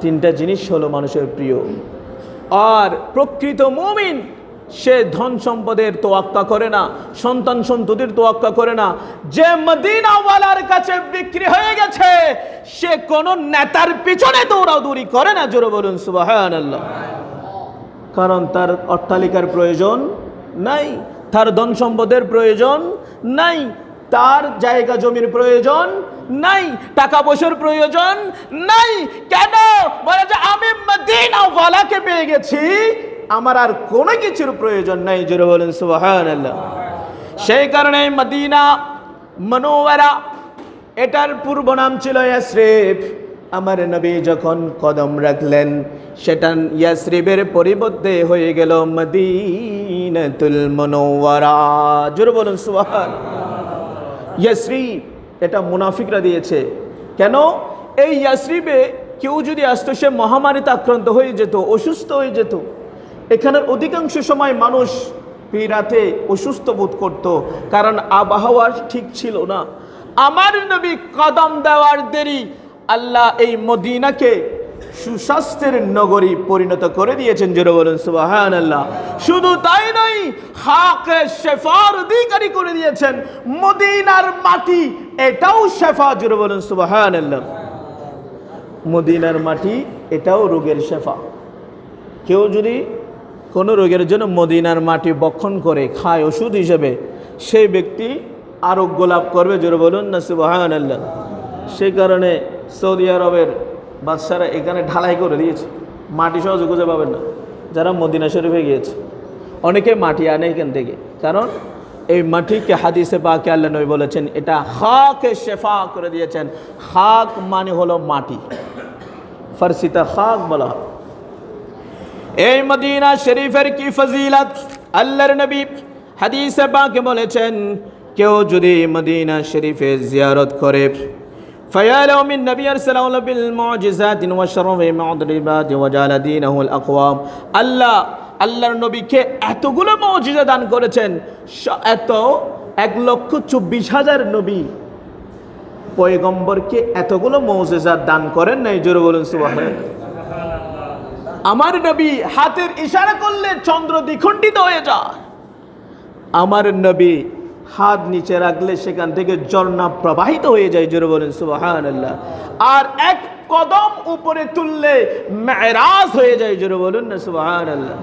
তিনটা জিনিস হলো মানুষের প্রিয়। আর প্রকৃত মুমিন সে ধন সম্পদের তোয়াক্কা করে না, সন্তান সন্ততির তোয়াক্কা করে না। যে মদিনাওয়ালার কাছে বিক্রি হয়ে গেছে সে কোন নেতার পিছনে দৌড়াদৌড়ি করে না। জোরে বলুন সুবহানাল্লাহ। কারণ তার অট্টালিকার প্রয়োজন নাই, তার ধন সম্পদের প্রয়োজন নাই, তার জায়গা জমির প্রয়োজন নাই, টাকা পয়সার প্রয়োজন নাই। কেন? বলে যে আমি মদিনাওয়ালাকে পেয়ে গেছি, আমার আর কোনো কিছুর প্রয়োজন নাই। জোরে বলেন সুবহানাল্লাহ। সেই কারণে মদিনা মুনাওয়ারা, এটার পূর্ব নাম ছিল ইয়াসরিব। আমার নবী যখন কদম রাখলেন সেটা ইয়াসরিবের পরিবর্তে হয়ে গেল মদিনাতুল মুনাওয়ারা। জোরে বলুন সুবহানাল্লাহ। ইয়াসরিব এটা মুনাফিকরা দিয়েছে। কেন? এই ইয়াসরিবে কেউ যদি আসতো সে মহামারীতে আক্রান্ত হয়ে যেত, অসুস্থ হয়ে যেত। এখানের অধিকাংশ সময় মানুষ রাতে অসুস্থ বোধ করত, কারণ আবহাওয়া ঠিক ছিল না। আমার নবী কদম দেওয়ার দেরি আল্লাহ এই মদিনাকে সুস্বাস্থ্যের নগরী পরিণত করে দিয়েছেন। জোরে বলুন সুবহানাল্লাহ। শুধু তাই নয়, হাকে শেফার অধিকারী করে দিয়েছেন। মদিনার মাটি এটাও শেফা। জোরে বলুন সুবহানাল্লাহ। মদিনার মাটি এটাও রোগের শেফা। কেউ যদি কোনো রোগের জন্য মদিনার মাটি বক্ষণ করে খায় ওষুধ হিসেবে, সেই ব্যক্তি আরোগ্য লাভ করবে। জোরে বলুন না সুবহানাল্লাহ। সেই কারণে সৌদি আরবের বাদশারা এখানে ঢালাই করে দিয়েছে, মাটি সহজে খুঁজে পাবেন না যারা মদিনা শরীফে গিয়েছে। অনেকে মাটি আনে এখান থেকে, কারণ এই মাটিকে হাদিসে পাকে আল্লাহ নবী বলেছেন এটা খাকে শেফা করে দিয়েছেন। খাক মানে হলো মাটি, ফারসিতে খাক বলা হয়। এই মদিনা শরীফের কি ফজিলত! আল্লাহর নবী হাদিসে পাকে বলেছেন কেউ যদি মদিনা শরীফে জিয়ারত করে فيالو من نبي أرسله بالمعجزات وشرف معضربات وجعل دينه الأقوام। আল্লাহর নবীকে এতগুলো মুজিজা দান করেছেন, এত 1,24,000 নবী পয়গম্বরকে এতগুলো মুজিজা দান করেন নাই। জোরে বলুন সুবহানাল্লাহ। আমার নবী হাতের ইশারা করলে চন্দ্র দ্বিখণ্ডিত হয়ে যায়। আমার নবী হাত নিচে রাখলে সেখান থেকে ঝর্ণা প্রবাহিত হয়ে যায়। জোরে বলেন সুবহানাল্লাহ। আর এক কদম উপরে তুললে মেরাজ হয়ে যায়। জোরে বলুন না সুবহানাল্লাহ।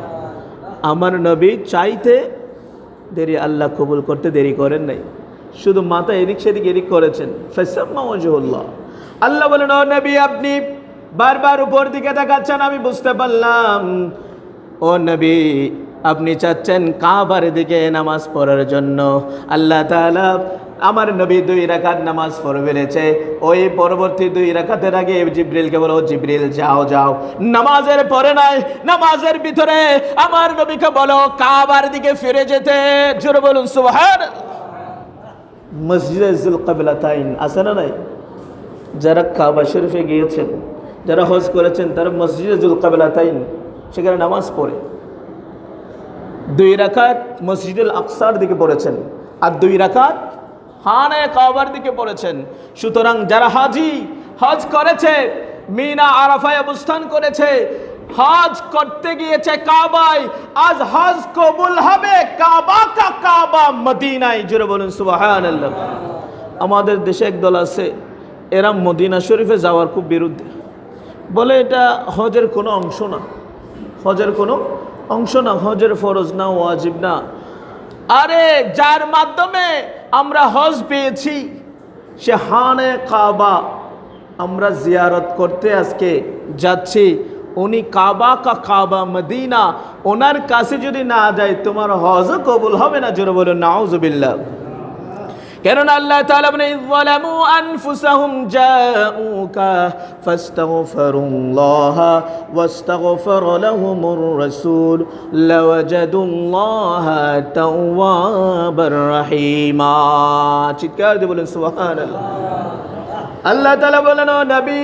আমার নবী চাইতে দেরি, আল্লাহ কবুল করতে দেরি করেন নাই, শুধু মাথা এদিক সেদিক এদিক করেছেন। ফাসাম্মা ওয়াজহুল্লাহ। আল্লাহ বলেন ও নবী আপনি বারবার উপর দিকে তাকাচ্ছেন, আমি বুঝতে পারলাম। ও নবী আপনি চাচ্ছেন কাবার দিকে নামাজ পড়ার জন্য। আল্লাহ তাআলা আমার নবী 2 রাকাত নামাজ পড়ে ফেলেছে। ওই পরবর্তী 2 রাকাতের আগে জিবরিলকে বলো, জিবরিল যাও যাও, নামাজের পরে নাই, নামাজের ভিতরে আমার নবীকে বলো কাবার দিকে ফিরে যেতে। জোরে বলুন সুবহানাল্লাহ। মসজিদে যুল কিবলাতাইন আছে না নাই? যারা কাবা শরীফে গিয়েছেন, যারা হজ করেছেন, তারা মসজিদে যুল কিবলাতাইন সেখানে নামাজ পড়ে 2 রাকাত মসজিদুল আকসার দিকে পড়েছেন, আর 2 রাকাত খানে কাবার দিকে পড়েছেন। সুতরাং যারা হাজি হজ করেছে, মিনা আরাফায় অবস্থান করেছে, হজ করতে গিয়েছে কাবায়, আজ হজ কবুল হবে কাবা কা কাবা মদিনায়। জোরে বলুন সুবহানাল্লাহ। আমাদের দেশে একদল আছে, এরা মদিনা শরীফে যাওয়ার খুব বিরুদ্ধে, বলে এটা হজের কোনো অংশ না, হজের কোনো অংশ না, হজের ফরজ না, ওয়াজিব না। আরে যার মাধ্যমে আমরা হজ পেয়েছি সে হানে কাবা আমরা জিয়ারত করতে আজকে যাচ্ছি, উনি কাবা কা কাবা মদিনা, ওনার কাছে যদি না যায় তোমার হজ কবুল হবে না। জোরে বলুন নাউজুবিল্লাহ। কেননা আল্লাহ তাআলা বলেন যালামু আনফুসাহুম জাউকা ফাস্তাগফিরুল্লাহ ওয়াস্তাগফার লাহুমুর রাসূল লাওয়াজাদুল্লাহা তাওয়াবার রহিমা। চিৎকার দিয়ে বলেন সুবহানাল্লাহ। আল্লাহ তাআলা বলেন ও নবী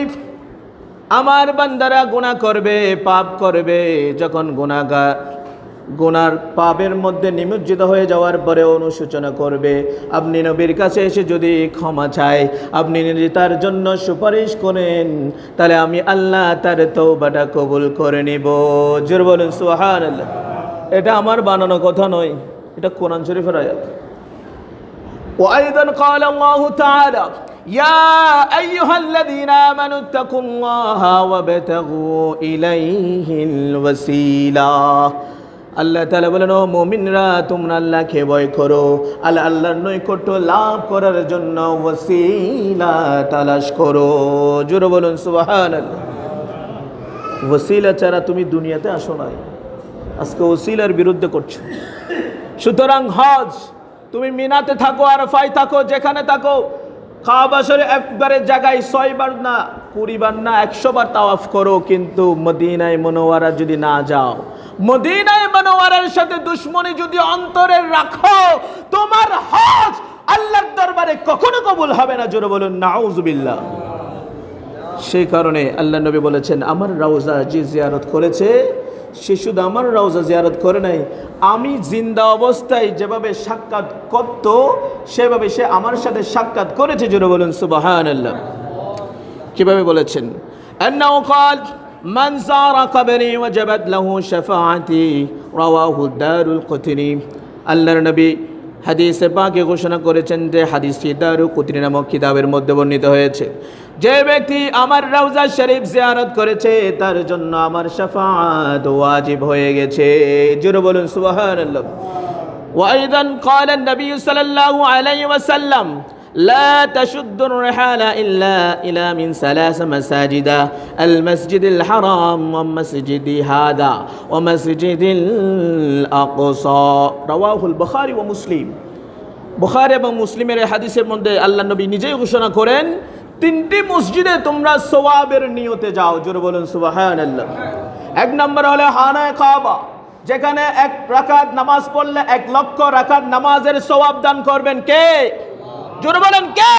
আমার বান্দারা গুনাহ করবে, পাপ করবে, যখন গুনাহগার গুনার পাপের মধ্যে নিমজ্জিত হয়ে যাওয়ার পরে অনুশোচনা করবে, আপনি নবীর কাছে এসে যদি ক্ষমা চায়, আপনি যদি তার জন্য সুপারিশ করেন, তাহলে আমি আল্লাহ তার তওবাটা কবুল করে নিব। জোরে বলুন সুবহানাল্লাহ। এটা আমার বানানো কথা নয়, এটা কোরআন শরীফের আয়াত। وأيضا قال الله تعالى يا أيها الذين آمنوا اتقوا الله وابتغوا إليه الوسيلة। আল্লাহ তাআলা বলেন, ও মুমিনরা তোমরা আল্লাহকে ভয় করো, আল্লাহর নৈকট্য লাভ করার জন্য ওসিলা তালাশ করো। জোরে বলুন সুবহানাল্লাহ। ওসিলা ছাড়া তুমি দুনিয়াতে আসো নাই, আজকে ওসিলার বিরুদ্ধে করছো। সুতরাং হজ, তুমি মিনাতে থাকো, আরাফায় থাকো, যেখানে থাকো, কাবা শরীফ একবারে জায়গায় 6 বার না 20 বার না 100 বার তাওয়াফ করো, কিন্তু মদিনায় মুনাওয়ারা যদি না যাও, মদিনায় মুনাওয়ারার সাথে দুশমনি যদি অন্তরে রাখো, তোমার হজ আল্লাহর দরবারে কখনো কবুল হবে না। জোরে বলুন নাউজুবিল্লাহ। সেই কারণে আল্লাহ নবী বলেছেন, আমার রওজা যে জিয়ারত করেছে সে শুধু আমার রওজা জিয়ারত করে নাই, আমি জিন্দা অবস্থায় যেভাবে সাক্ষাৎ করত সেভাবে সে আমার সাথে সাক্ষাৎ করেছে। জোরে বলুন সুবহানাল্লাহ। কিভাবে বলেছেন? আন্নাহু ক্বাল মান যারা কবরি ওয়াজাবাত লাহু শাফাআতি, রাওয়াহু দারুল কুতনি। আল্লাহর নবী হাদিসে পাকে ঘোষণা করেছেন যে হাদিসটি দারুল কুতনি নামক কিতাবের মধ্যে বর্ণিত হয়েছে, যে ব্যক্তি আমার রওজা শরীফ জিয়ারত করেছে তার জন্য আমার শাফাআত ওয়াজিব হয়ে গেছে। জোরে বলুন সুবহানাল্লাহ। ওয়া আইদান ক্বালা নবী সাল্লাল্লাহু আলাইহি ওয়াসাল্লাম লা তাশুদ্দুর রিহালা ইল্লা ইলা মিন সালাস মাসাজিদা আল মাসজিদুল হারাম ওয়া মাসজিদি হাদা ওয়া মাসজিদিল আকসা। রাওয়াহুল বুখারী ওয়া মুসলিম। বুখারী এবং মুসলিমের এই হাদিসের মধ্যে আল্লাহ নবী নিজেই ঘোষণা করেন, 3টি মসজিদে তোমরা সওয়াবের নিয়তে যাও। জোরে বলুন সুবহানাল্লাহ। 1 নম্বর হলো খানায়ে কাবা, যেখানে 1 রাকাত নামাজ পড়লে 1 লক্ষ রাকাত নামাজের সওয়াব দান করবেন কে? জোরে বলেন কে?